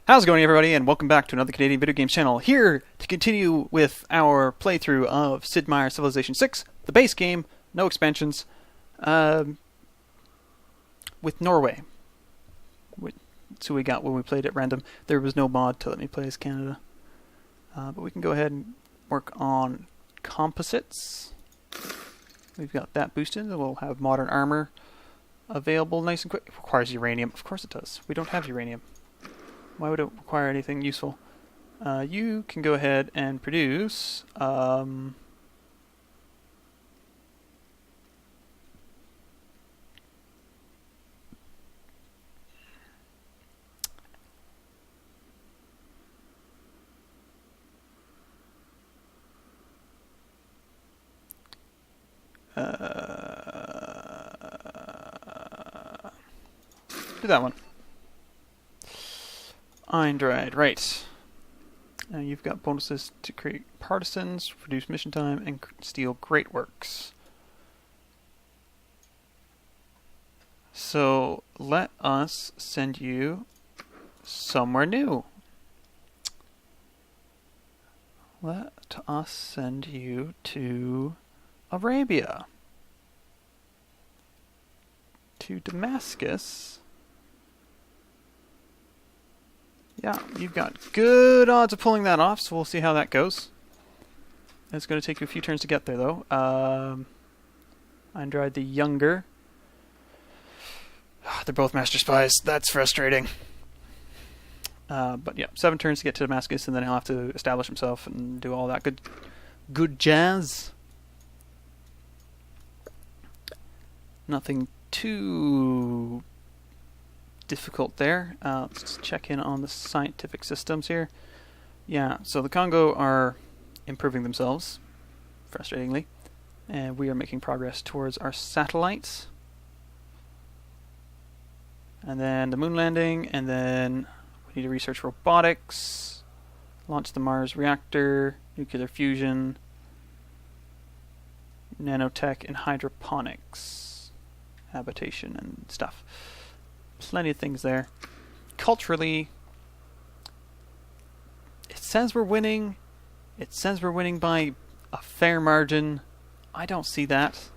How's it going, everybody, and welcome back to another Canadian video games channel. Here to continue with our playthrough of Sid Meier's Civilization 6, the base game, no expansions, with Norway. So we got when we played at random. There was no mod to let me play as Canada. But we can go ahead and work on composites. We've got that boosted, and we'll have modern armor available nice and quick. It requires uranium. Of course it does. We don't have uranium. Why would it require anything useful? You can go ahead and produce do that one. Android, right. Now you've got bonuses to create partisans, reduce mission time, and steal great works. So let us send you somewhere new. Let us send you to Arabia. To Damascus. Yeah, you've got good odds of pulling that off, so we'll see how that goes. It's going to take you a few turns to get there, though. Android the Younger. They're both master spies. That's frustrating. But yeah, 7 turns to get to Damascus, and then he'll have to establish himself and do all that good jazz. Nothing too difficult there. Let's just check in on the scientific systems here. Yeah, so the Congo are improving themselves, frustratingly, and we are making progress towards our satellites. And then the moon landing, and then we need to research robotics, launch the Mars reactor, nuclear fusion, nanotech, and hydroponics, habitation and stuff. Plenty of things there. Culturally, it says we're winning. It says we're winning by a fair margin. I don't see that.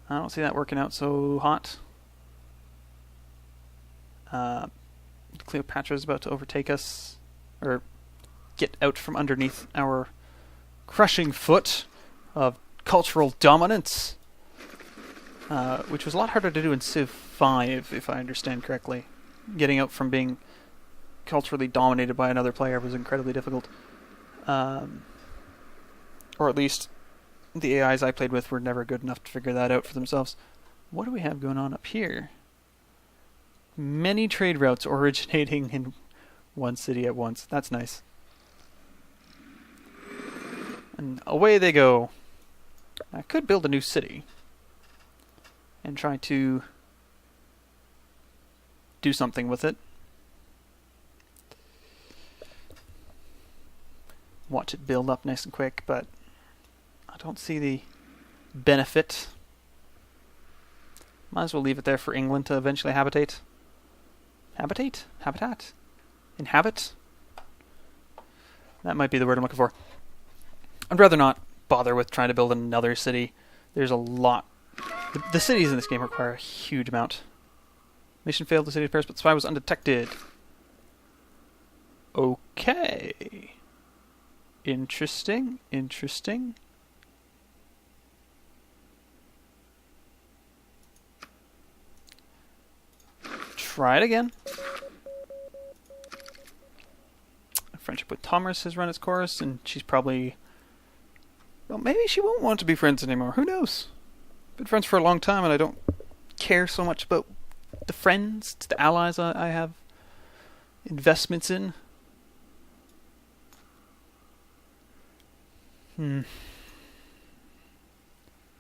I don't see that working out so hot. Cleopatra's about to overtake us, or get out from underneath our crushing foot of cultural dominance. Which was a lot harder to do in Civ 5, if I understand correctly. Getting out from being culturally dominated by another player was incredibly difficult. Or at least the AIs I played with were never good enough to figure that out for themselves. What do we have going on up here? Many trade routes originating in one city at once. That's nice. And away they go. I could build a new city and try to do something with it. Watch it build up nice and quick, but I don't see the benefit. Might as well leave it there for England to eventually habitate. Habitat? Inhabit? That might be the word I'm looking for. I'd rather not bother with trying to build another city. There's a lot. The cities in this game require a huge amount. Mission failed, the city of Paris, but the spy was undetected. Okay. Interesting. Try it again. A friendship with Thomas has run its course, and she's probably... Well, maybe she won't want to be friends anymore. Who knows? Been friends for a long time, and I don't care so much about the friends, the allies I have investments in.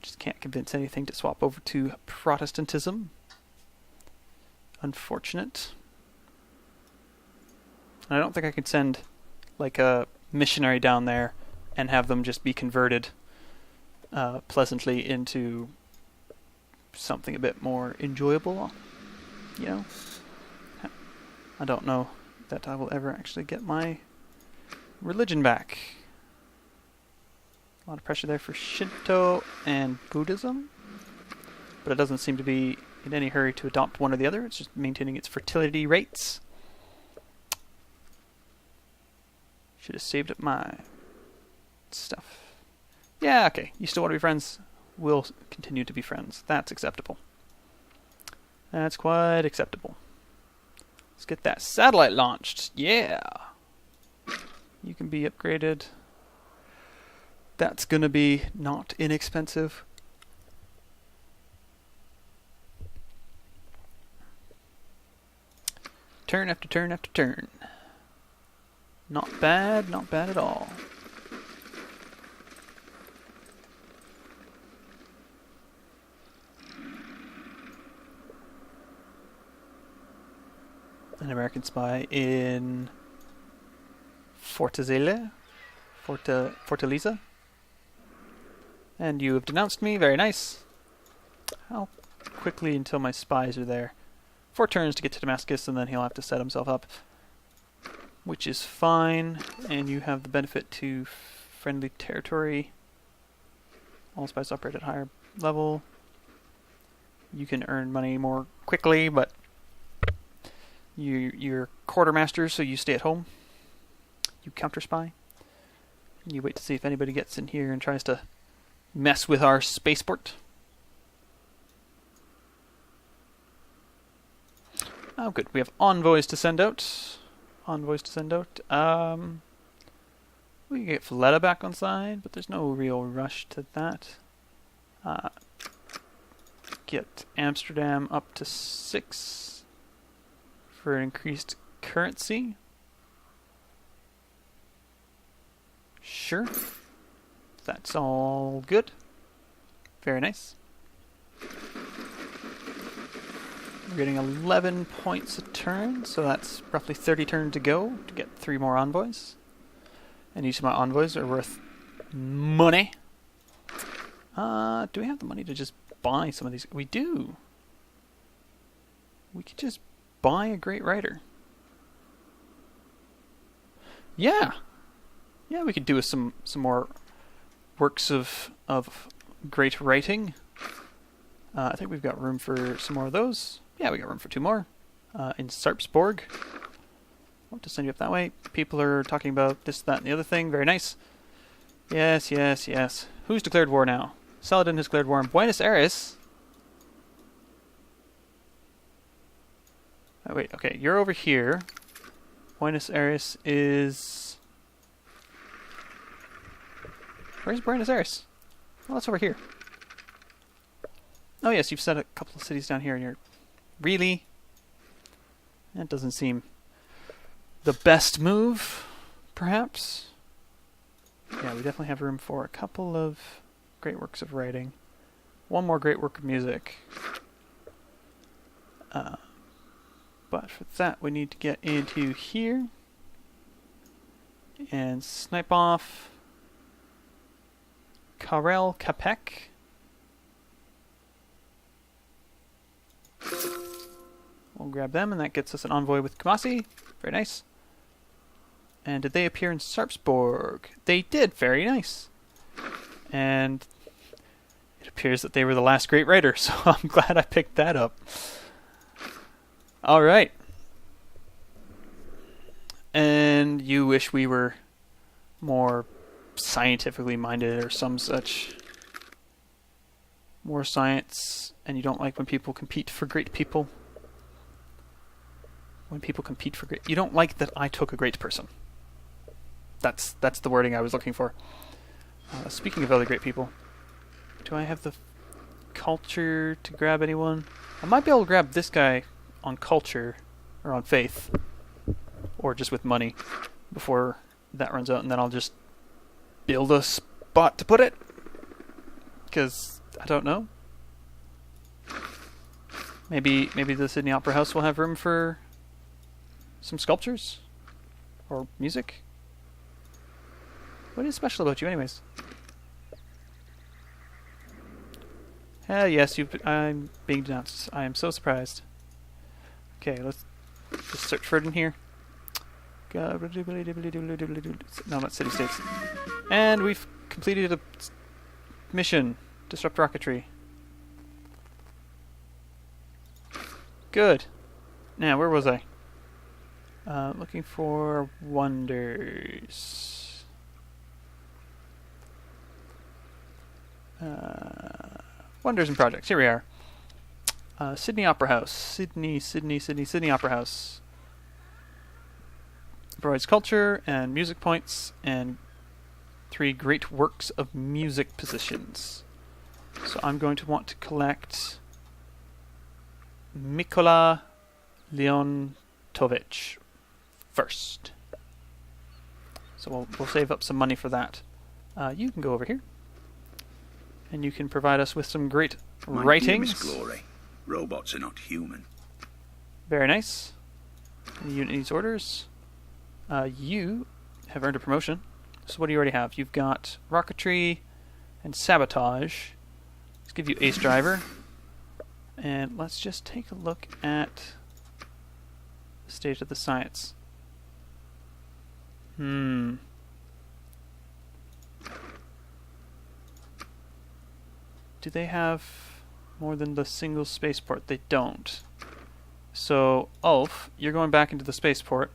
Just can't convince anything to swap over to Protestantism. Unfortunate. And I don't think I could send like a missionary down there and have them just be converted pleasantly into something a bit more enjoyable, you know? I don't know that I will ever actually get my religion back. A lot of pressure there for Shinto and Buddhism, but it doesn't seem to be in any hurry to adopt one or the other. It's just maintaining its fertility rates. Should have saved up my stuff. Yeah, okay. You still want to be friends? We'll continue to be friends. That's acceptable. That's quite acceptable. Let's get that satellite launched. Yeah! You can be upgraded. That's gonna be not inexpensive. Turn after turn after turn. Not bad at all. An American spy in Fortaleza. And you have denounced me. Very nice. How quickly until my spies are there? 4 turns to get to Damascus, and then he'll have to set himself up, which is fine. And you have the benefit to friendly territory. All spies operate at higher level. You can earn money more quickly, but you're quartermaster, so you stay at home. You counter spy. You wait to see if anybody gets in here and tries to mess with our spaceport. Oh, good. We have envoys to send out. We can get Valletta back on side, but there's no real rush to that. Get Amsterdam up to 6 for an increased currency. Sure. That's all good. Very nice. We're getting 11 points a turn, so that's roughly 30 turns to go to get 3 more envoys. And each of my envoys are worth money. Do we have the money to just buy some of these? We do. We could just buy a great writer. Yeah. Yeah, we could do with some more works of great writing. I think we've got room for some more of those. Yeah, we got room for 2 more. In Sarpsborg. I'll have to send you up that way. People are talking about this, that, and the other thing. Very nice. Yes, yes, yes. Who's declared war now? Saladin has declared war in Buenos Aires. Oh, wait, okay. You're over here. Buenos Aires is... Where's Buenos Aires? Well, that's over here. Oh, yes, you've set a couple of cities down here, and you're... Really? That doesn't seem the best move, perhaps. Yeah, we definitely have room for a couple of great works of writing. 1 more great work of music. But for that, we need to get into here and snipe off Karel Capek. We'll grab them, and that gets us an envoy with Kumasi. Very nice. And did they appear in Sarpsborg? They did. Very nice. And it appears that they were the last great writer, so I'm glad I picked that up. All right. And you wish we were more scientifically minded or some such. More science, and you don't like when people compete for great people. When people compete for great... You don't like that I took a great person. That's the wording I was looking for. Speaking of other great people, do I have the culture to grab anyone? I might be able to grab this guy on culture, or on faith, or just with money before that runs out, and then I'll just build a spot to put it. Because I don't know. Maybe the Sydney Opera House will have room for some sculptures or music. What is special about you, anyways? Yes, I'm being denounced. I am so surprised. Okay, let's just search for it in here. No, not city-states. And we've completed a mission. Disrupt rocketry. Good. Now, where was I? Looking for wonders. Wonders and projects. Here we are. Sydney Opera House. Sydney Opera House. Provides culture and music points and 3 great works of music positions. So I'm going to want to collect Mikola Leontovich first. So we'll save up some money for that. You can go over here. And you can provide us with some great writings. Miss Glory, robots are not human. Very nice. The unit needs orders. You have earned a promotion. So what do you already have? You've got rocketry and sabotage. Let's give you ace driver. And let's just take a look at the state of the science. Do they have more than the single spaceport? They don't. So, Ulf, you're going back into the spaceport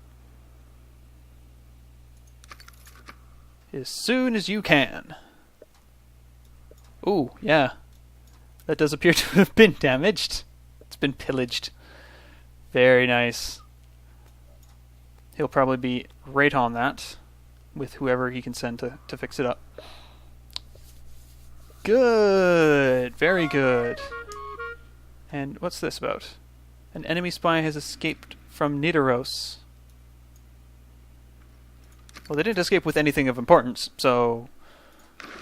as soon as you can. Ooh, yeah. That does appear to have been damaged. It's been pillaged. Very nice. He'll probably be right on that with whoever he can send to fix it up. Good. Very good. And what's this about? An enemy spy has escaped from Nidaros. Well, they didn't escape with anything of importance, so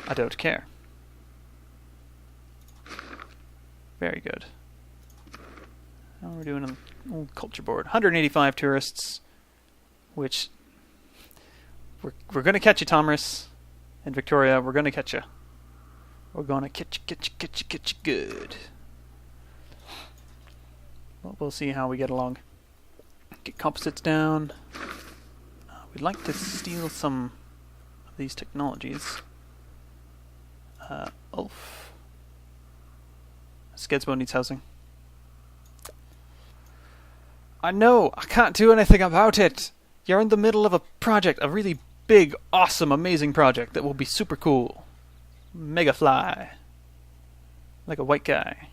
I don't care. Very good. Now we're doing an old culture board. 185 tourists, which we're going to catch you, Tomris and Victoria. We're going to catch you. We're going to catch you good. Well, we'll see how we get along. Get composites down. We'd like to steal some of these technologies. Ulf. Skedsmo needs housing. I know, I can't do anything about it. You're in the middle of a project, a really big, awesome, amazing project that will be super cool. Mega fly. Like a white guy.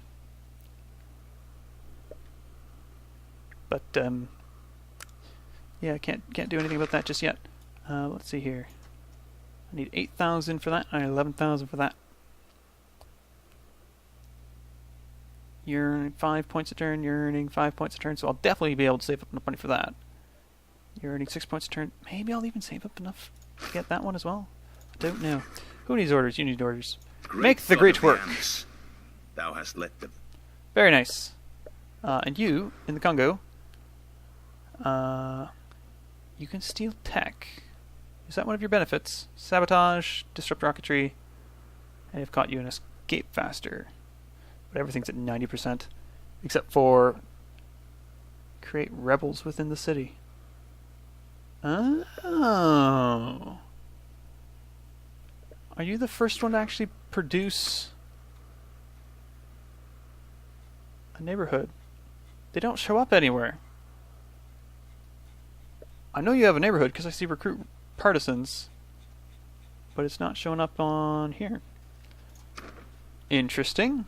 But, yeah, I can't do anything about that just yet. Let's see here. I need 8,000 for that, I need 11,000 for that. You're earning 5 points a turn, you're earning 5 points a turn, so I'll definitely be able to save up enough money for that. You're earning 6 points a turn. Maybe I'll even save up enough to get that one as well. I don't know. Who needs orders? You need orders. Make the great work. Thou hast let them. Very nice. And you, in the Congo, you can steal tech. Is that one of your benefits? Sabotage, disrupt rocketry, and I've caught you and escape faster. But everything's at 90%, except for create rebels within the city. Oh. Are you the first one to actually produce a neighborhood? They don't show up anywhere. I know you have a neighborhood because I see recruit partisans, but it's not showing up on here. Interesting.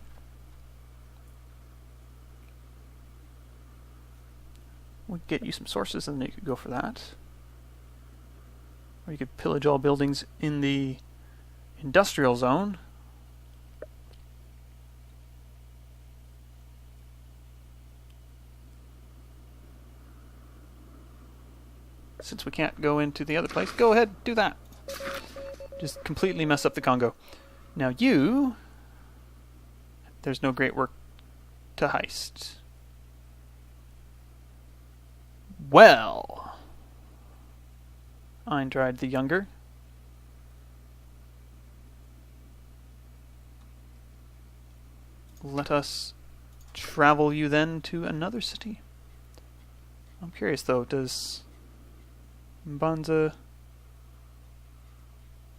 We could get you some sources and then you could go for that. Or you could pillage all buildings in the industrial zone. Since we can't go into the other place, go ahead, do that. Just completely mess up the Congo. Now you... There's no great work to heist. Well... Eindride the Younger. Let us travel you then to another city. I'm curious though, does Mbanza,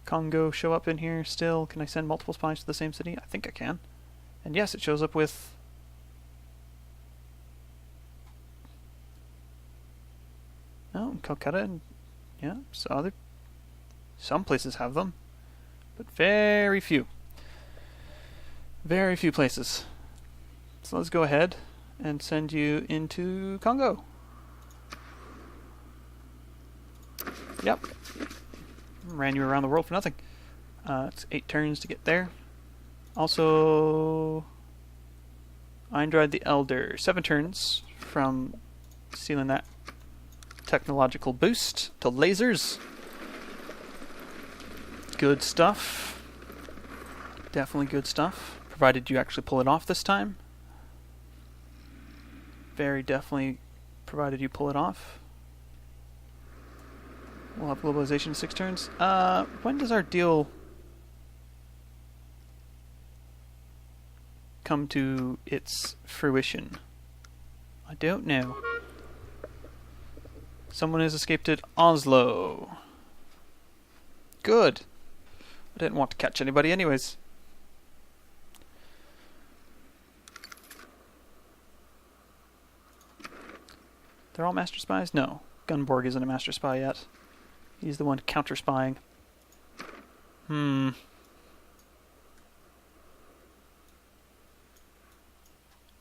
Congo show up in here still? Can I send multiple spies to the same city? I think I can. And yes, it shows up with... Oh, Calcutta and... Yeah, so some places have them. But very few. Very few places. So let's go ahead and send you into Congo. Yep. Ran you around the world for nothing. It's 8 turns to get there. Also, Eindride the Elder. 7 turns from stealing that technological boost to lasers. Good stuff. Definitely good stuff. Provided you actually pull it off this time. Very definitely provided you pull it off. We'll have globalization in 6 turns. When does our deal come to its fruition? I don't know. Someone has escaped at Oslo. Good. I didn't want to catch anybody anyways. They're all master spies? No. Gunborg isn't a master spy yet. He's the one counter-spying. Well,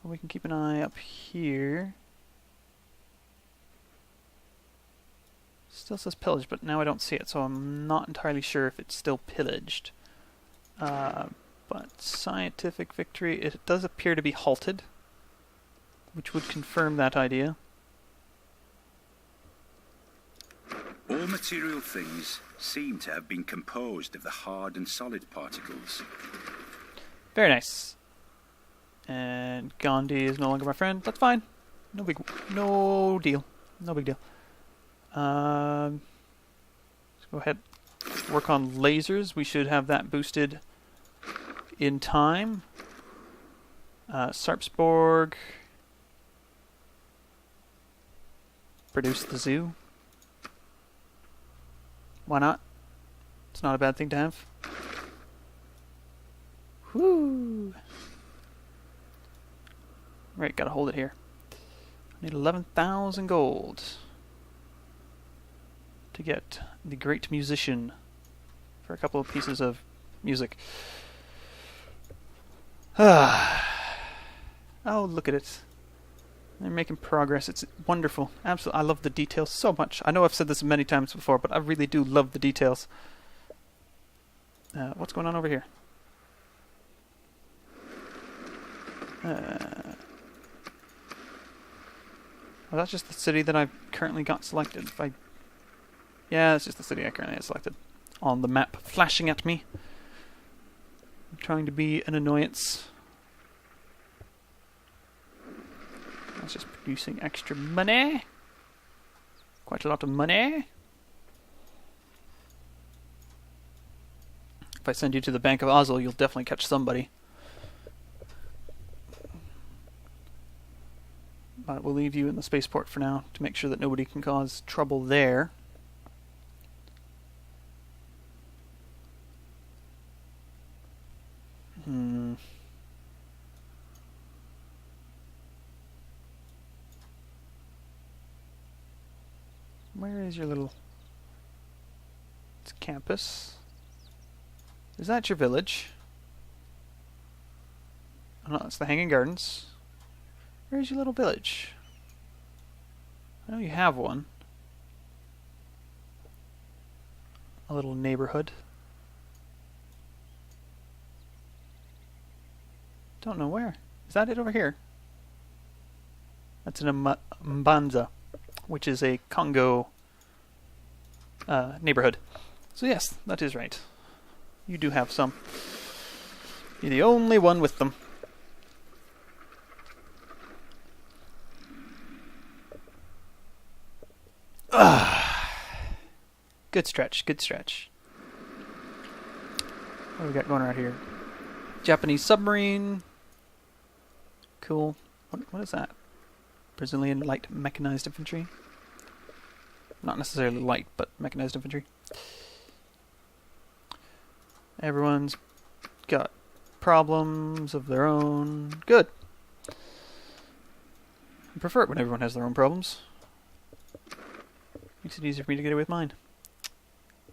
we can keep an eye up here. Still says pillaged, but now I don't see it, so I'm not entirely sure if it's still pillaged. But scientific victory, it does appear to be halted, which would confirm that idea. All material things seem to have been composed of the hard and solid particles. Very nice. And Gandhi is no longer my friend. That's fine. No deal. No big deal. Let's go ahead. Work on lasers. We should have that boosted in time. Sarpsborg. Produce the zoo. Why not? It's not a bad thing to have. Whoo! Right, gotta hold it here. I need 11,000 gold to get the great musician for a couple of pieces of music. Oh, look at it. They're making progress. It's wonderful. Absolutely. I love the details so much. I know I've said this many times before, but I really do love the details. What's going on over here? Well, that's just the city that I've currently got selected. Yeah, it's just the city I currently have selected. On the map, flashing at me. I'm trying to be an annoyance. That's just producing extra money. Quite a lot of money. If I send you to the Bank of Oslo, you'll definitely catch somebody. But we'll leave you in the spaceport for now to make sure that nobody can cause trouble there. Where is your little... It's campus. Is that your village? Oh no, it's the Hanging Gardens. Where's your little village? I know you have one. A little neighborhood. Don't know where. Is that it over here? That's in Mbanza, which is a Congo neighborhood. So yes, that is right. You do have some. You're the only one with them. Good stretch, good stretch. What do we got going right here? Japanese submarine. Cool. What is that? Brazilian light mechanized infantry. Not necessarily light, but mechanized infantry. Everyone's got problems of their own. Good. I prefer it when everyone has their own problems. Makes it easier for me to get away with mine.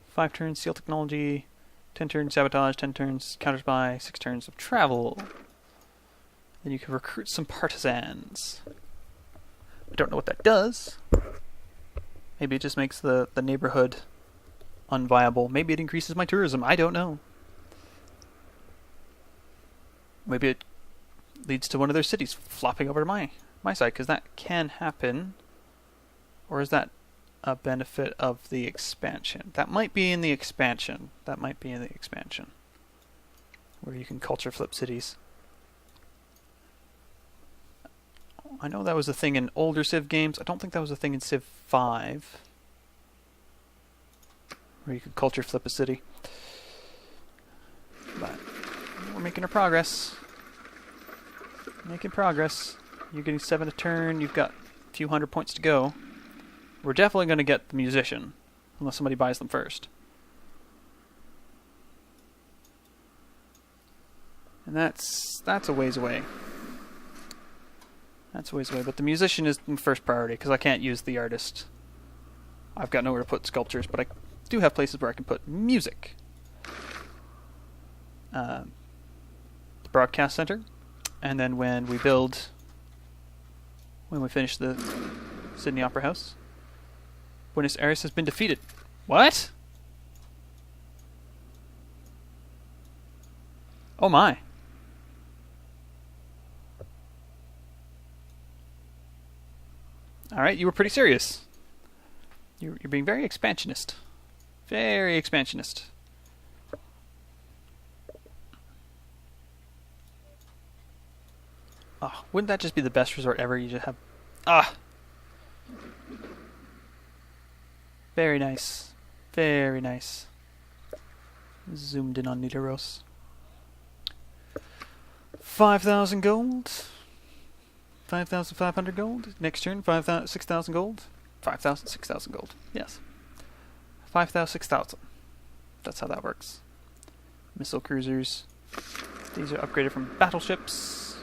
5 turns seal technology, 10 turns sabotage, 10 turns counter spy, 6 turns of travel. Then you can recruit some partisans. I don't know what that does. Maybe it just makes the neighborhood unviable. Maybe it increases my tourism. I don't know. Maybe it leads to one of their cities flopping over to my side, because that can happen. Or is that a benefit of the expansion? That might be in the expansion. Where you can culture flip cities. I know that was a thing in older Civ games. I don't think that was a thing in Civ 5. Where you could culture flip a city. But we're making our progress. Making progress. You're getting 7 a turn. You've got a few hundred points to go. We're definitely going to get the musician. Unless somebody buys them first. And that's a ways away. That's a ways away. But the musician is the first priority, because I can't use the artist. I've got nowhere to put sculptures, but I do have places where I can put music. The broadcast center. And then when we finish the Sydney Opera House, Buenos Aires has been defeated. What? Oh my. Alright, you were pretty serious. You're being very expansionist. Very expansionist. Oh, wouldn't that just be the best resort ever? You just have... Very nice. Very nice. Zoomed in on Nidaros. 5,000 gold. 5,500 gold. Next turn, 6,000 gold. 5,000, 6,000 gold. Yes. 5,000, 6,000. That's how that works. Missile cruisers. These are upgraded from battleships.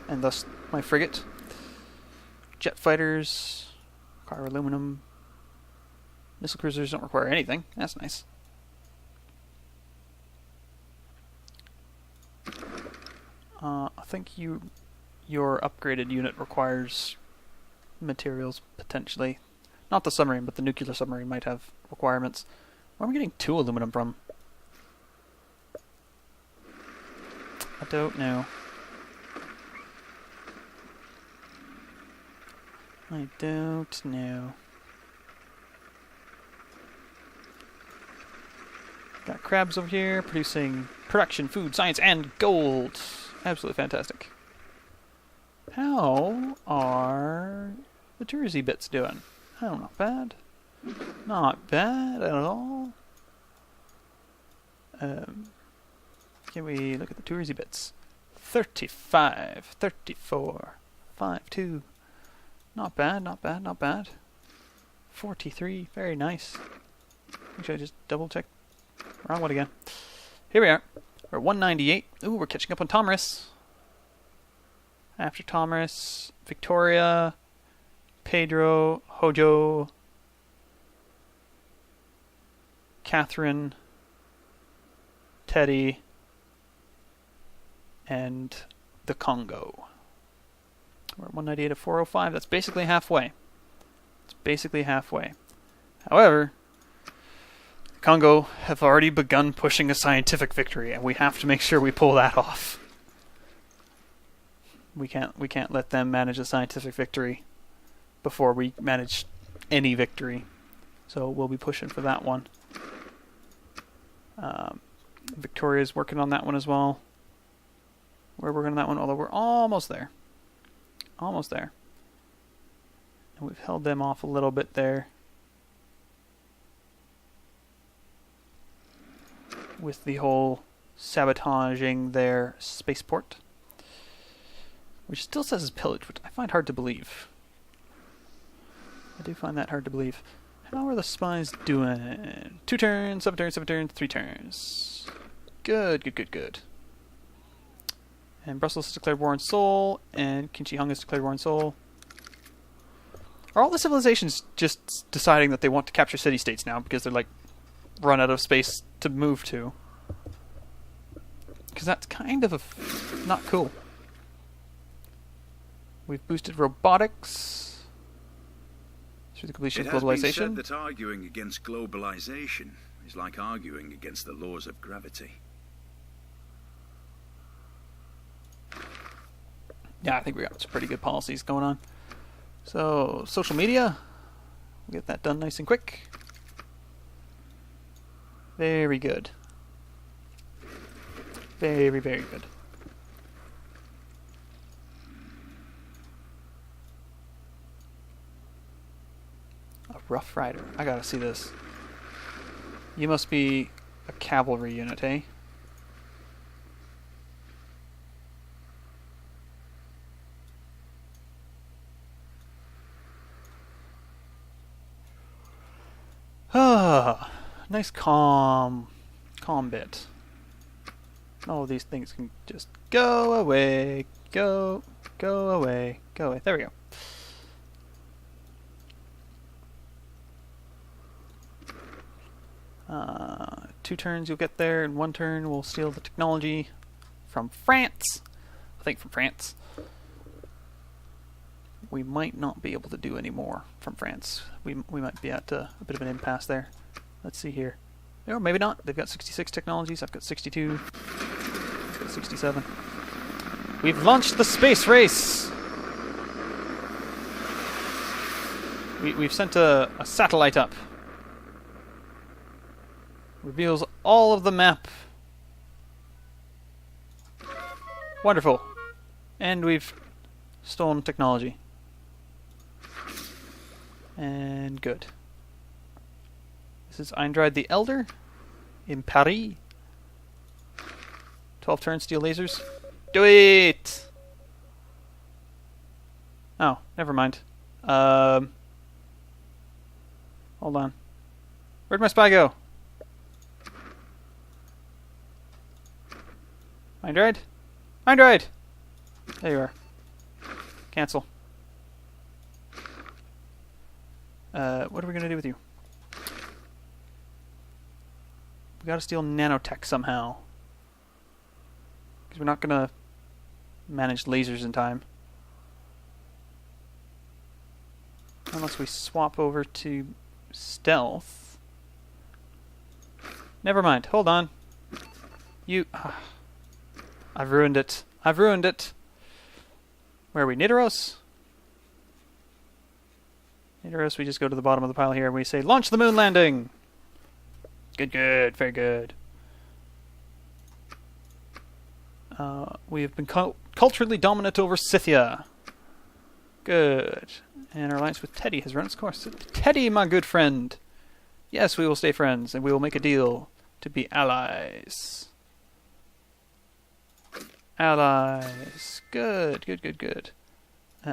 And thus my frigate. Jet fighters. Require aluminum. Missile cruisers don't require anything. That's nice. I think your upgraded unit requires materials, potentially. Not the submarine, but the nuclear submarine might have requirements. Where am I getting 2 aluminum from? I don't know. I don't know. Got crabs over here producing production, food, science, and gold. Absolutely fantastic. How are the touristy bits doing? Oh, not bad. Not bad at all. Can we look at the touristy bits? 35, 34, 52. Not bad, not bad, not bad. 43, very nice. Should I just double check? Wrong one again. Here we are. We're at 198. Ooh, we're catching up on Tomris. After Tomris, Victoria, Pedro, Hojo, Catherine, Teddy, and the Congo. We're at 198 of 405. That's basically halfway. It's basically halfway. However, the Congo have already begun pushing a scientific victory, and we have to make sure we pull that off. We can't let them manage a scientific victory before we manage any victory. So we'll be pushing for that one. Victoria's working on that one as well. We're working on that one, although we're almost there. Almost there. And we've held them off a little bit there. With the whole sabotaging their spaceport. Which still says it's pillaged, which I find hard to believe. I do find that hard to believe. How are the spies doing? 2 turns, 7 turns, 7 turns, 3 turns. Good, good, good, good. And Brussels has declared war on Seoul, and Kinchi Hung has declared war on Seoul. Are all the civilizations just deciding that they want to capture city-states now because they're, like, run out of space to move to? Because that's kind of not cool. We've boosted robotics through the completion of globalization. It has been said that arguing against globalization is like arguing against the laws of gravity. Yeah, I think we got some pretty good policies going on. So, social media. We'll get that done nice and quick. Very good. Very, very good. A Rough Rider. I gotta see this. You must be a cavalry unit, eh? Ah, nice calm bit. All of these things can just go away, go away, go away. There we go. 2 turns you'll get there, and 1 turn we'll steal the technology from France. I think from France. We might not be able to do any more from France. We might be at a bit of an impasse there. Let's see here. Or maybe not. They've got 66 technologies. I've got 62. I've got 67. We've launched the space race! We've sent a satellite up. Reveals all of the map. Wonderful. And we've stolen technology. And good. This is Eindride the Elder in Paris. 12 turns, steal lasers. Do it! Oh, never mind. Hold on. Where'd my spy go? Eindride? Eindride! There you are. Cancel. What are we going to do with you? We got to steal nanotech somehow. Because we're not going to manage lasers in time. Unless we swap over to stealth. Never mind. Hold on. You... I've ruined it. I've ruined it. Where are we? Nidaros? Nidaros, we just go to the bottom of the pile here and we say, launch the moon landing! Good, good. Very good. We have been culturally dominant over Scythia. Good. And our alliance with Teddy has run its course. Teddy, my good friend! Yes, we will stay friends, and we will make a deal to be allies. Allies. Good, good, good, good.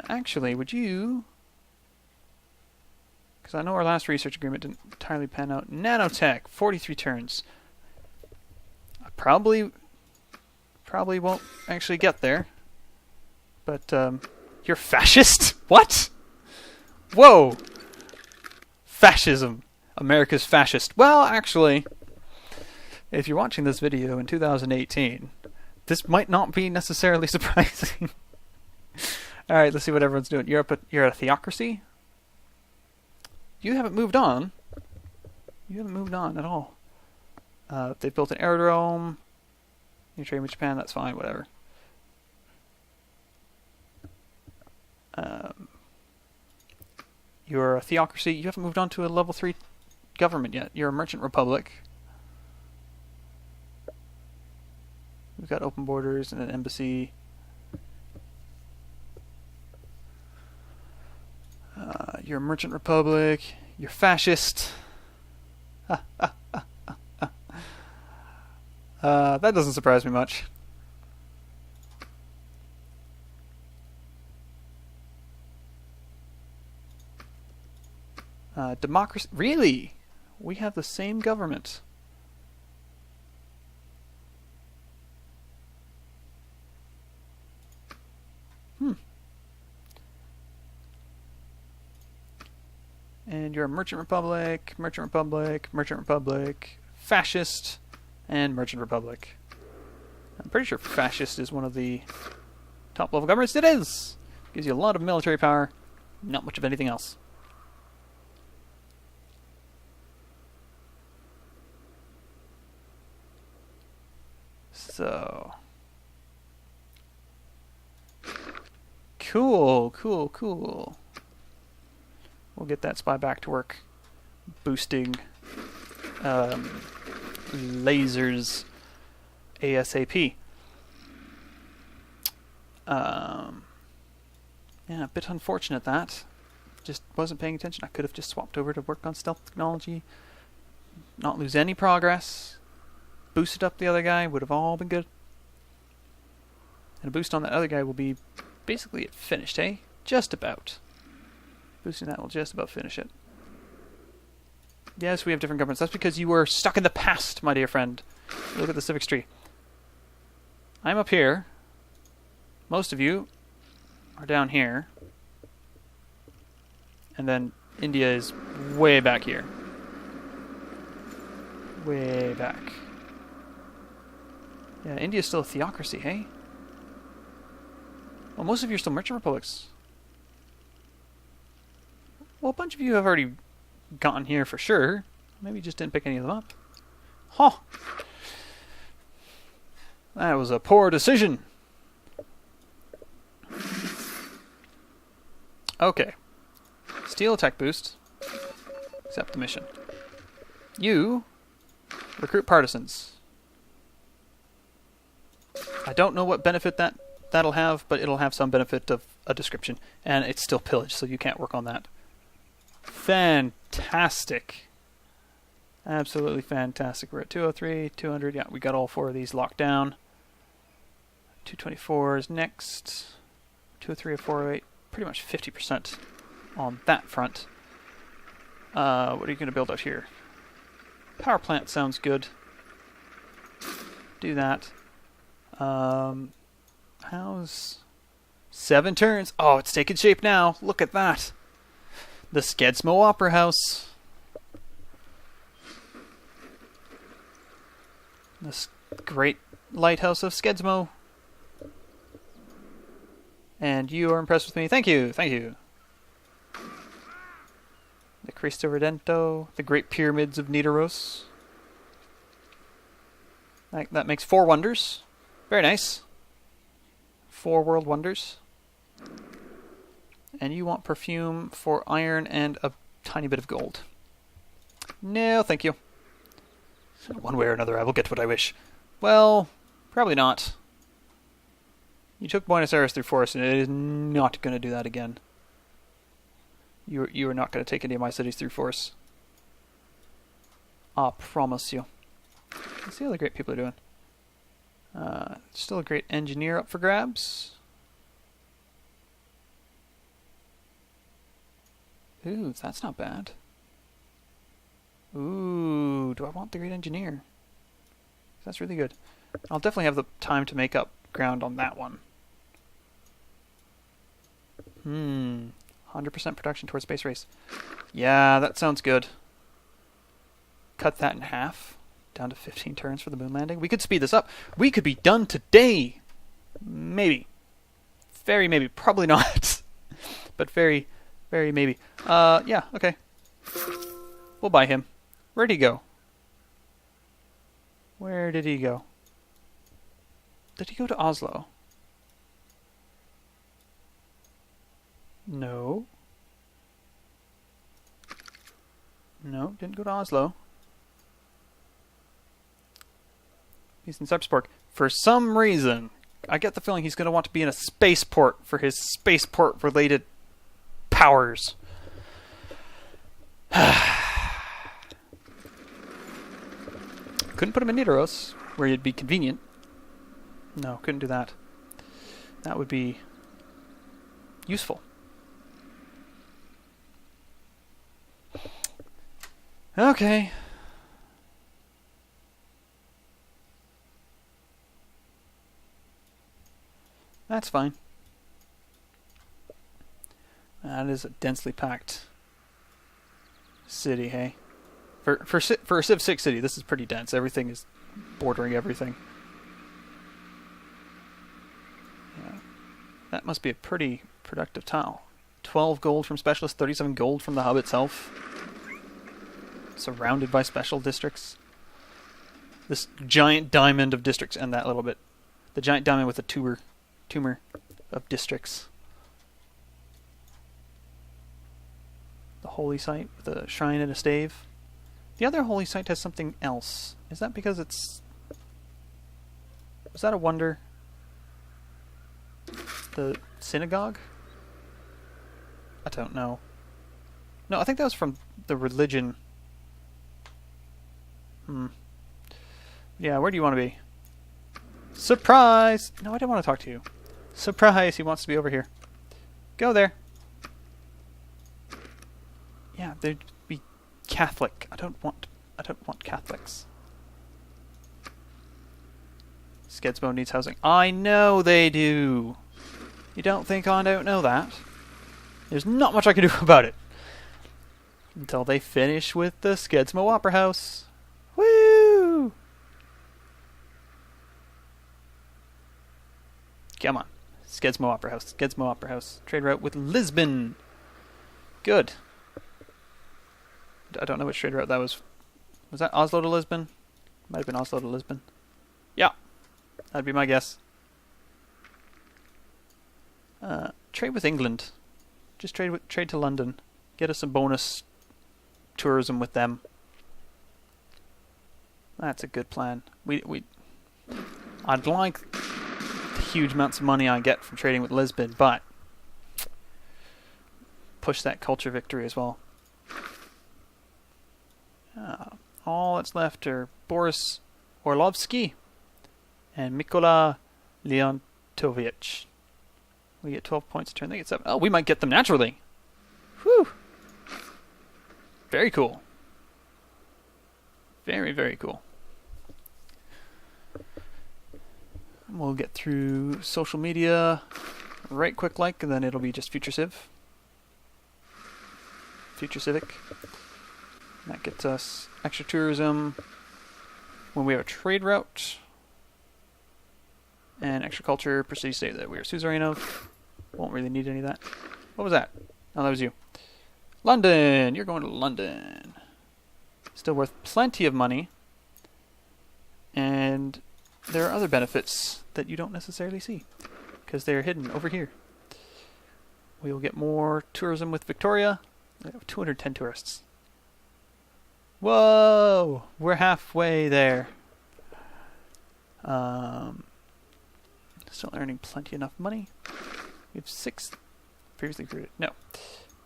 Actually, would you... Because I know our last research agreement didn't entirely pan out. Nanotech, 43 turns. I probably won't actually get there. But, you're fascist? What? Whoa! Fascism. America's fascist. Well, actually, if you're watching this video in 2018, this might not be necessarily surprising. Alright, let's see what everyone's doing. You're a theocracy? You haven't moved on. You haven't moved on at all. They've built an aerodrome. You're trading with Japan, that's fine, whatever. You're a theocracy. You haven't moved on to a level 3 government yet. You're a merchant republic. We've got open borders and an embassy. You're a merchant republic. You're fascist. That doesn't surprise me much. Democracy. Really? We have the same government. And you're a merchant republic, merchant republic, merchant republic, fascist, and merchant republic. I'm pretty sure fascist is one of the top level governments. It is! Gives you a lot of military power, not much of anything else. So... Cool, cool, cool. We'll get that spy back to work, boosting lasers ASAP. Yeah, a bit unfortunate that. Just wasn't paying attention. I could have just swapped over to work on stealth technology, not lose any progress, boosted up the other guy, would have all been good. And a boost on that other guy will be basically finished, eh? Just about. Boosting that will just about finish it. Yes, we have different governments. That's because you were stuck in the past, my dear friend. Look at the civics tree. I'm up here. Most of you are down here. And then India is way back here. Way back. Yeah, India's still a theocracy, hey? Well, most of you are still merchant republics. Well, a bunch of you have already gotten here for sure. Maybe you just didn't pick any of them up. Huh. That was a poor decision. Okay. Steel attack boost. Accept the mission. You recruit partisans. I don't know what benefit that'll have, but it'll have some benefit of a description. And it's still pillage, so you can't work on that. Fantastic. Absolutely fantastic. We're at 203, 200. Yeah, we got all four of these locked down. 224 is next. 203 or 408. Pretty much 50% on that front. What are you going to build out here? Power plant sounds good. Do that. How's 7 turns? Oh, it's taking shape now. Look at that. The Skedsmo Opera House. This great lighthouse of Skedsmo. And you are impressed with me. Thank you, thank you. The Cristo Redento, the Great Pyramids of Nidaros. That makes 4 wonders. Very nice. 4 world wonders. And you want perfume for iron and a tiny bit of gold. No, thank you. One way or another, I will get what I wish. Well, probably not. You took Buenos Aires through force, and it is not going to do that again. You are not going to take any of my cities through force. I promise you. Let's see how the great people are doing. Still a great engineer up for grabs. Ooh, that's not bad. Ooh, do I want the great engineer? That's really good. I'll definitely have the time to make up ground on that one. 100% production towards space race. Yeah, that sounds good. Cut that in half. Down to 15 turns for the moon landing. We could speed this up. We could be done today. Maybe. Very maybe. Probably not. But very, very maybe. Yeah, okay. We'll buy him. Where'd he go? Where did he go? Did he go to Oslo? No. No, didn't go to Oslo. He's in Sarpsborg. For some reason, I get the feeling he's going to want to be in a spaceport for his spaceport-related powers. Couldn't put him in Nidaros, where he'd be convenient. No, couldn't do that. That would be useful. Okay. That's fine. That is a densely packed city, hey? For a Civ 6 city, this is pretty dense. Everything is bordering everything. Yeah. That must be a pretty productive tile. 12 gold from specialists, 37 gold from the hub itself. Surrounded by special districts. This giant diamond of districts, and that little bit. The giant diamond with a tumor of districts. The holy site with a shrine and a stave. The other holy site has something else. Is that because it's... Was that a wonder? The synagogue? I don't know. No, I think that was from the religion. Yeah, where do you want to be? Surprise! No, I didn't want to talk to you. Surprise, he wants to be over here. Go there. Yeah, they'd be Catholic. I don't want Catholics. Skedsmo needs housing. I know they do. You don't think I don't know that? There's not much I can do about it. Until they finish with the Skedsmo Opera House. Woo! Come on. Skedsmo Opera House. Skedsmo Opera House. Trade route with Lisbon. Good. I don't know which trade route that was. Was that Oslo to Lisbon? Might have been Oslo to Lisbon. Yeah. That'd be my guess. Trade with England. Just trade to London. Get us some bonus tourism with them. That's a good plan. I'd like the huge amounts of money I get from trading with Lisbon, but push that culture victory as well. All that's left are Boris Orlovsky and Mikola Leontovich. We get 12 points a turn. They get 7. Oh, we might get them naturally. Whew. Very cool. Very, very cool. We'll get through social media right quick like, and then it'll be just Future Civ. Future Civic. That gets us extra tourism when we have a trade route. And extra culture per city state that we are suzerain of. Won't really need any of that. What was that? Oh, that was you. London! You're going to London. Still worth plenty of money. And there are other benefits that you don't necessarily see, because they're hidden over here. We will get more tourism with Victoria. We have 210 tourists. Whoa! We're halfway there. Still earning plenty enough money. We have 6... Previously recruited. No.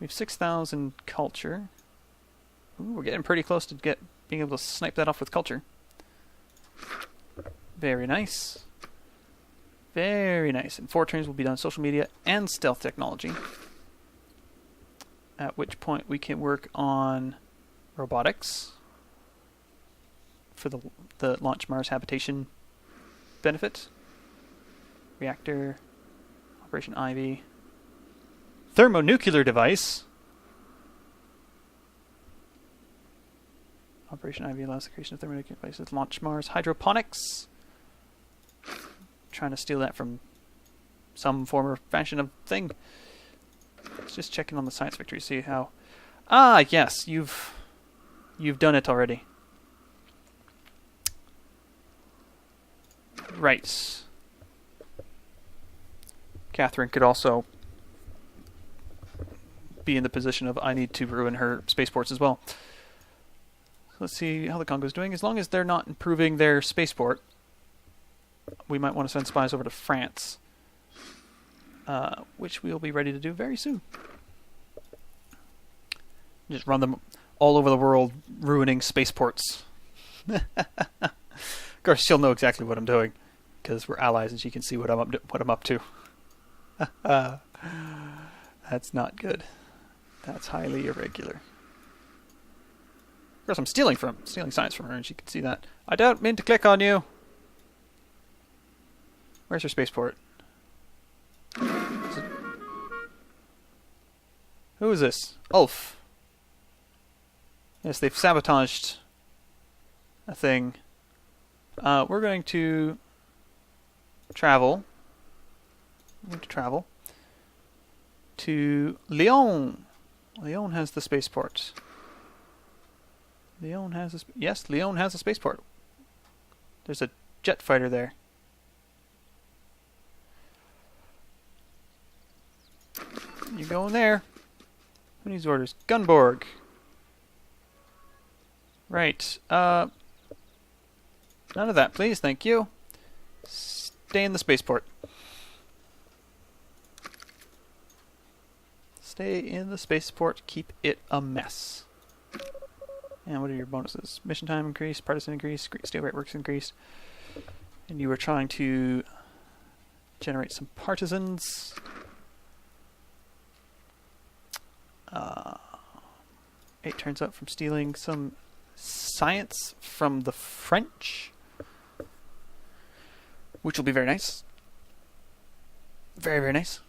We have 6,000 culture. Ooh, we're getting pretty close to being able to snipe that off with culture. Very nice. Very nice. And 4 turns will be done social media and stealth technology. At which point we can work on robotics for the Launch Mars habitation benefit. Reactor, Operation Ivy, thermonuclear device. Operation Ivy allows the creation of thermonuclear devices. Launch Mars hydroponics. Trying to steal that from some form or fashion of thing. Just checking on the science victory, see how. Ah, yes, you've done it already. Right. Catherine could also be in the position of I need to ruin her spaceports as well. So let's see how the Congo's doing. As long as they're not improving their spaceport, we might want to send spies over to France, which we'll be ready to do very soon. Just run them all over the world, ruining spaceports. Of course, she'll know exactly what I'm doing, because we're allies and she can see what I'm up to. That's not good. That's highly irregular. course, I'm stealing science from her, and she can see that. I don't mean to click on you. Where's her spaceport? Who is this? Ulf. Yes, they've sabotaged a thing. We're going to travel. To Lyon. Lyon has the spaceport. Lyon has a spaceport. There's a jet fighter there. You going there? Who needs orders? Gunborg. Right. None of that, please. Thank you. Stay in the spaceport. Stay in the spaceport. Keep it a mess. And what are your bonuses? Mission time increase, partisan increase, steel rate works increase. And you were trying to generate some partisans. 8 turns out from stealing some science from the French, which will be very nice. Very, very nice.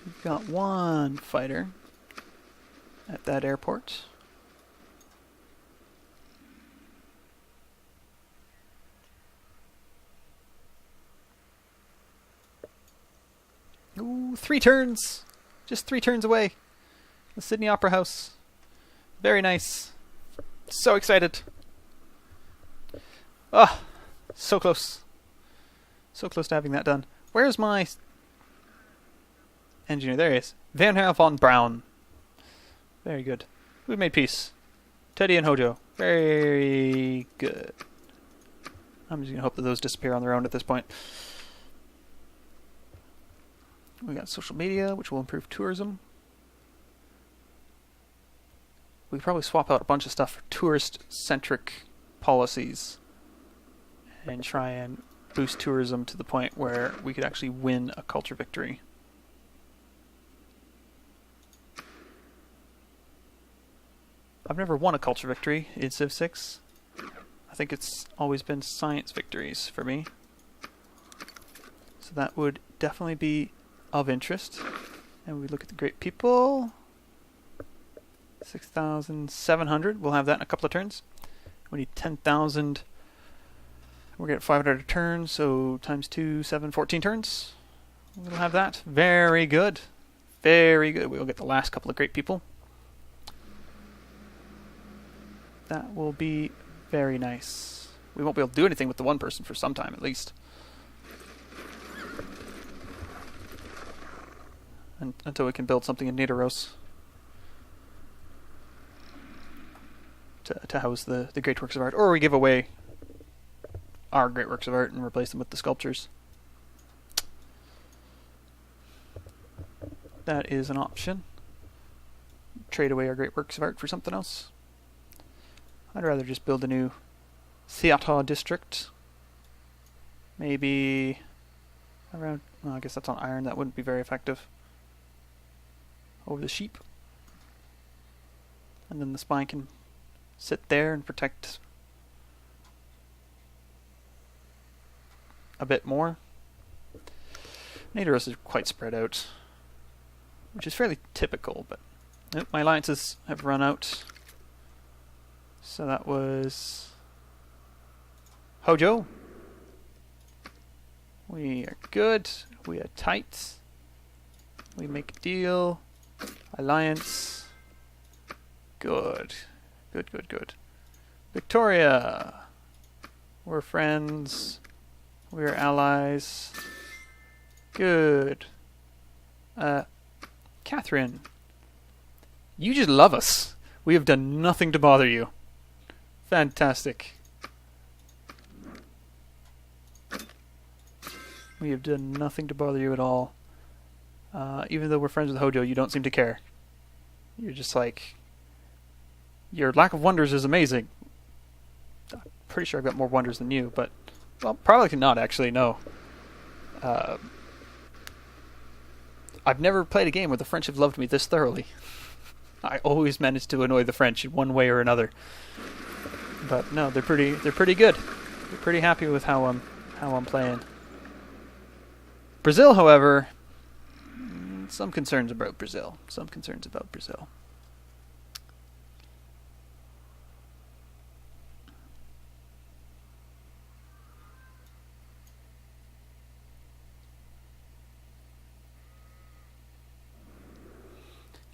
We've got one fighter at that airport. Ooh, 3 turns! Just 3 turns away. The Sydney Opera House. Very nice. So excited. Ah, so close. So close to having that done. Where's my engineer? There he is. Werner von Braun. Very good. We've made peace. Teddy and Hojo. Very good. I'm just going to hope that those disappear on their own at this point. We got social media, which will improve tourism. We could probably swap out a bunch of stuff for tourist-centric policies and try and boost tourism to the point where we could actually win a culture victory. I've never won a culture victory in Civ 6. I think it's always been science victories for me. So that would definitely be of interest. And we look at the great people. 6,700. We'll have that in a couple of turns. We need 10,000. We're getting 500 a turn, so times 2, 7, 14 turns. We'll have that. Very good. Very good. We'll get the last couple of great people. That will be very nice. We won't be able to do anything with the one person for some time at least. Until we can build something in Nidaros to house the great works of art, or we give away our great works of art and replace them with the sculptures. That is an option. Trade away our great works of art for something else. I'd rather just build a new theater district. Maybe around, well, I guess that's on iron, that wouldn't be very effective. Over the sheep. And then the spine can sit there and protect a bit more. Nidaros is quite spread out, which is fairly typical, but nope, my alliances have run out. So that was Hojo. We are good. We are tight. We make a deal. Alliance. Good. Good, good, good. Victoria. We're friends. We're allies. Good. Catherine. You just love us. We have done nothing to bother you. Fantastic. We have done nothing to bother you at all. Even though we're friends with Hojo, you don't seem to care. You're just like, your lack of wonders is amazing. I'm pretty sure I've got more wonders than you, but, well, probably not actually, no. I've never played a game where the French have loved me this thoroughly. I always manage to annoy the French in one way or another. But no, they're pretty good. They're pretty happy with how I'm playing. Brazil, however, some concerns about Brazil.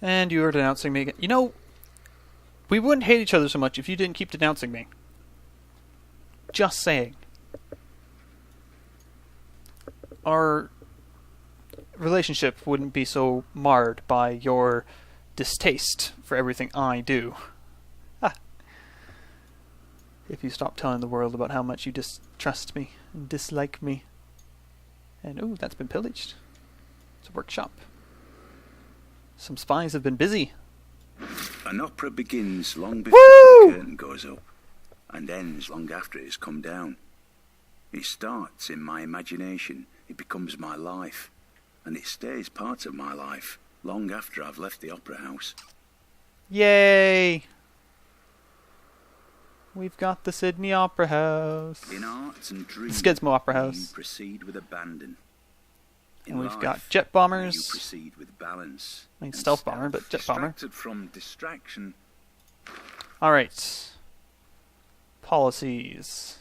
And you are denouncing me again. You know, we wouldn't hate each other so much if you didn't keep denouncing me. Just saying. Our relationship wouldn't be so marred by your distaste for everything I do. Ah. If you stop telling the world about how much you distrust me and dislike me. And, ooh, that's been pillaged. It's a workshop. Some spies have been busy. An opera begins long before the curtain goes up, and ends long after it has come down. It starts in my imagination, it becomes my life, and it stays part of my life long after I've left the opera house. Yay! We've got the Sydney Opera House. In arts and dreams, the Skedsmo Opera House. You proceed with abandon. In and we've life, got jet bombers. You proceed with balance. I mean, stealth bomber, but jet bomber. Distracted from distraction. All right. Policies.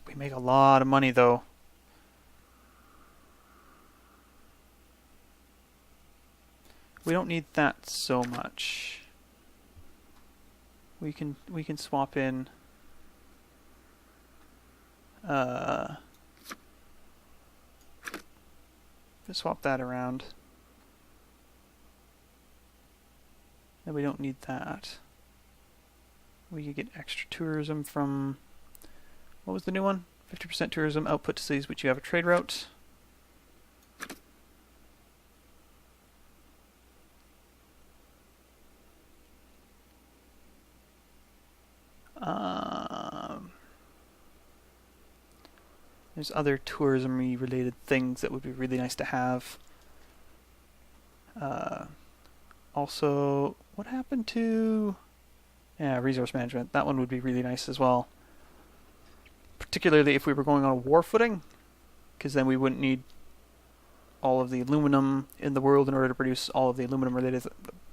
We make a lot of money, though. We don't need that so much. We can swap in. Just swap that around. And we don't need that. We could get extra tourism from... What was the new one? 50% tourism output to cities which you have a trade route. There's other tourism-y related things that would be really nice to have. Also, what happened to... Yeah, resource management. That one would be really nice as well. Particularly if we were going on a war footing, because then we wouldn't need all of the aluminum in the world in order to produce all of the aluminum-related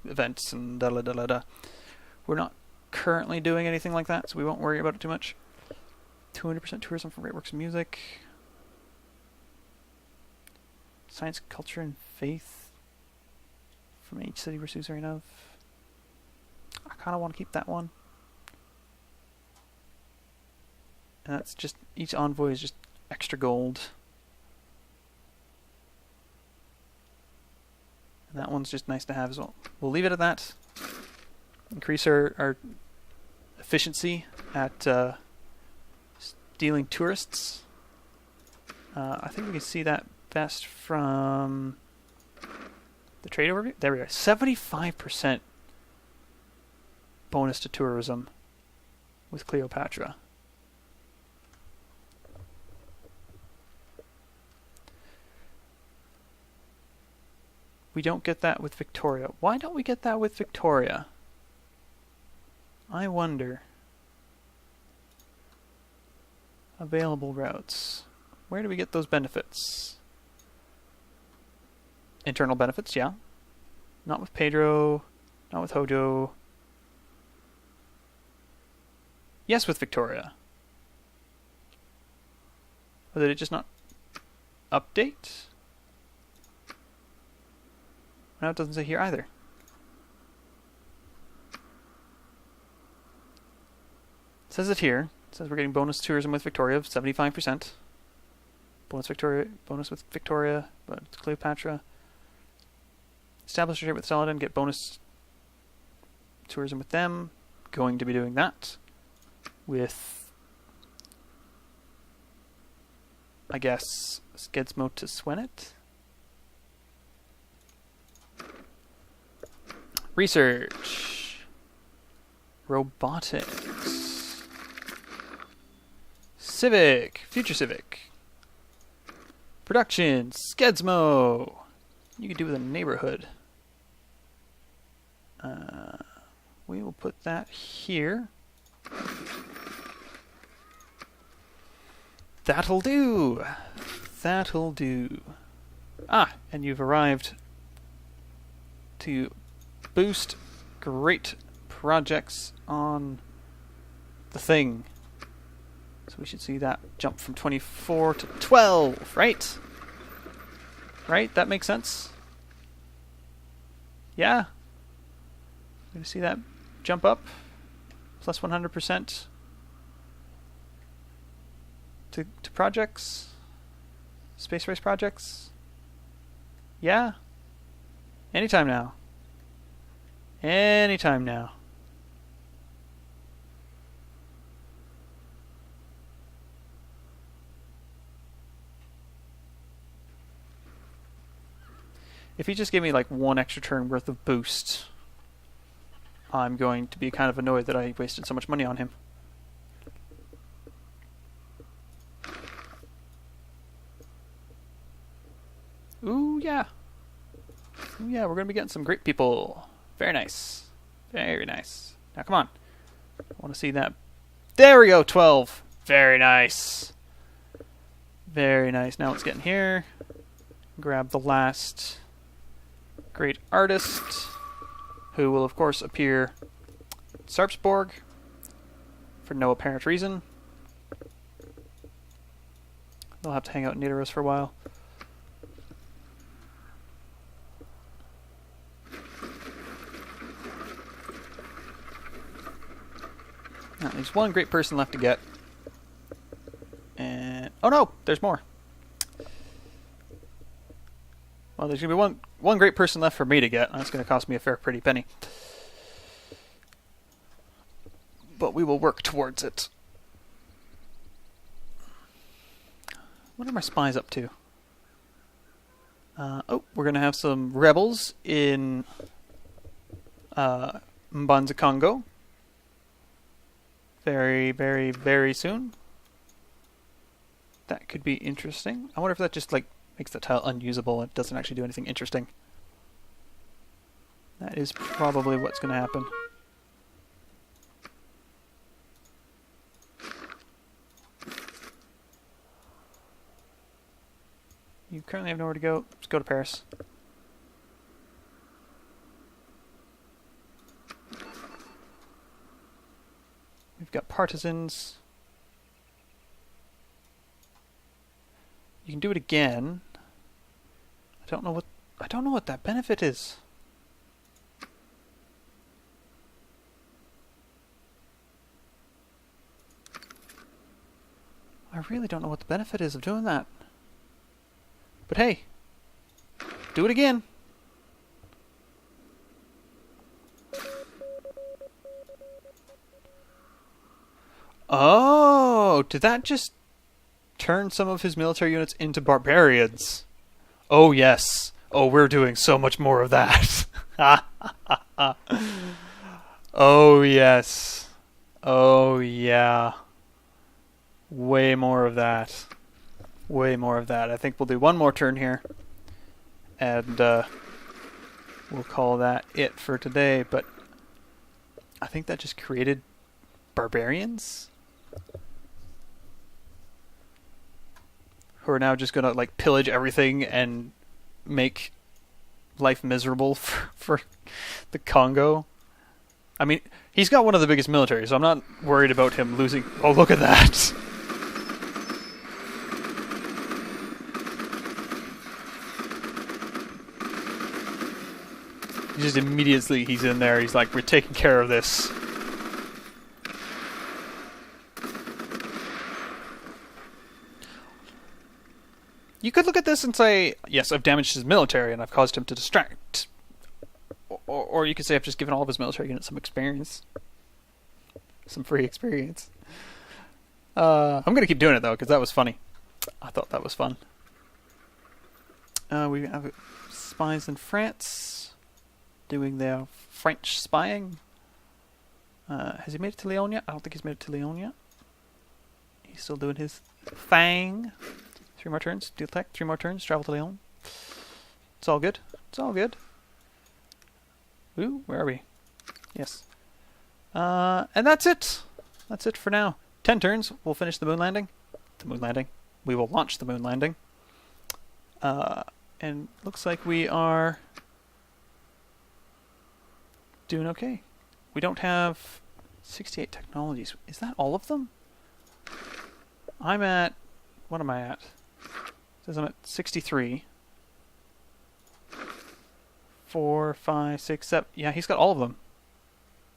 events and da-da-da-da-da. We're not currently doing anything like that, so we won't worry about it too much. 200% tourism from Great Works and Music. Science, culture, and faith from each city we're suzerain of. I kind of want to keep that one. And that's just, each envoy is just extra gold. And that one's just nice to have as well. We'll leave it at that. Increase our efficiency at stealing tourists. I think we can see that best from the trade overview. There we go. 75% bonus to tourism with Cleopatra. We don't get that with Victoria. Why don't we get that with Victoria? I wonder. Available routes. Where do we get those benefits? Internal benefits, yeah. Not with Pedro. Not with Hojo. Yes, with Victoria. Or did it just not update? No, it doesn't say here either. It says it here. It says we're getting bonus tourism with Victoria of 75%. Bonus with Victoria, but Cleopatra. Establish a trade with Saladin, get bonus tourism with them. Going to be doing that with, I guess, Skedsmo to Swenet. Research. Robotics. Civic. Future Civic. Production. Skedsmo. You could do with a neighborhood. We will put that here. That'll do. That'll do. Ah, and you've arrived to boost great projects on the thing. So we should see that jump from 24 to 12, right? Right? That makes sense? Yeah? We're going to see that jump up. Plus 100% to projects. Space race projects. Yeah? Anytime now. Anytime now. If he just gave me like one extra turn worth of boost, I'm going to be kind of annoyed that I wasted so much money on him. Ooh, yeah. Ooh, yeah, we're going to be getting some great people. Very nice. Very nice. Now, come on. I want to see that. There we go, 12. Very nice. Very nice. Now let's get in here. Grab the last great artist, who will, of course, appear in Sarpsborg for no apparent reason. They'll have to hang out in Nidaros for a while. Now, there's one great person left to get. And oh no, there's more. Well, there's going to be one great person left for me to get, and that's going to cost me a fair pretty penny. But we will work towards it. What are my spies up to? Oh, we're going to have some rebels in Mbanza Congo. Very, very, very soon. That could be interesting. I wonder if that just like makes the tile unusable and doesn't actually do anything interesting. That is probably what's going to happen. You currently have nowhere to go. Just go to Paris. We've got partisans. You can do it again. I don't know what that benefit is. I really don't know what the benefit is of doing that. But hey, do it again. Oh, did that just turn some of his military units into barbarians? Oh yes. Oh, we're doing so much more of that. Oh yes. Oh yeah. Way more of that. Way more of that. I think we'll do one more turn here. And we'll call that it for today. But I think that just created barbarians who are now just gonna like pillage everything and make life miserable for the Congo. I mean, he's got one of the biggest militaries, so I'm not worried about him losing. Oh, look at that! Just immediately he's in there. He's like, we're taking care of this. You could look at this and say, yes, I've damaged his military and I've caused him to distract. Or you could say I've just given all of his military units some experience. Some free experience. I'm going to keep doing it, though, because that was funny. I thought that was fun. We have spies in France doing their French spying. Has he made it to Lyon yet? I don't think he's made it to Lyon yet. He's still doing his thing. 3 more turns. Deal tech. 3 more turns. Travel to Leon. It's all good. It's all good. Ooh, where are we? Yes. And that's it. That's it for now. 10 turns. We'll finish the moon landing. The moon landing. We will launch the moon landing. And looks like we are doing okay. We don't have 68 technologies. Is that all of them? I'm at... What am I at? It says I'm at 63. 4, 5, 6, 7. Yeah, he's got all of them.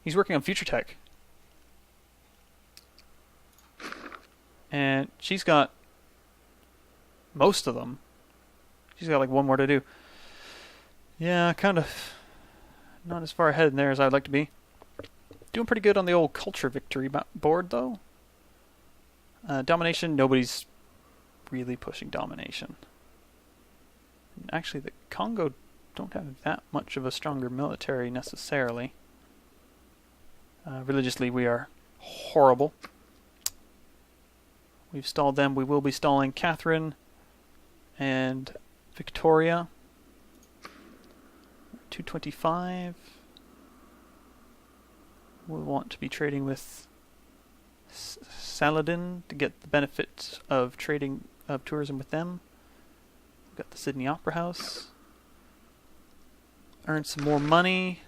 He's working on future tech. And she's got most of them. She's got like 1 more to do. Yeah, kind of not as far ahead in there as I'd like to be. Doing pretty good on the old culture victory board, though. Domination, nobody's really pushing domination. Actually, the Congo don't have that much of a stronger military necessarily. Religiously, we are horrible. We've stalled them. We will be stalling Catherine and Victoria. 225. We'll want to be trading with Saladin to get the benefit of trading of tourism with them. We've got the Sydney Opera House. Earn some more money.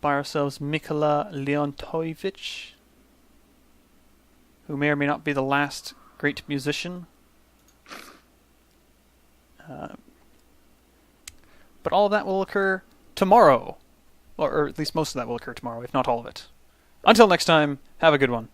Buy ourselves Mikola Leontovich, who may or may not be the last great musician. But all of that will occur tomorrow. Or at least most of that will occur tomorrow, if not all of it. Until next time, have a good one.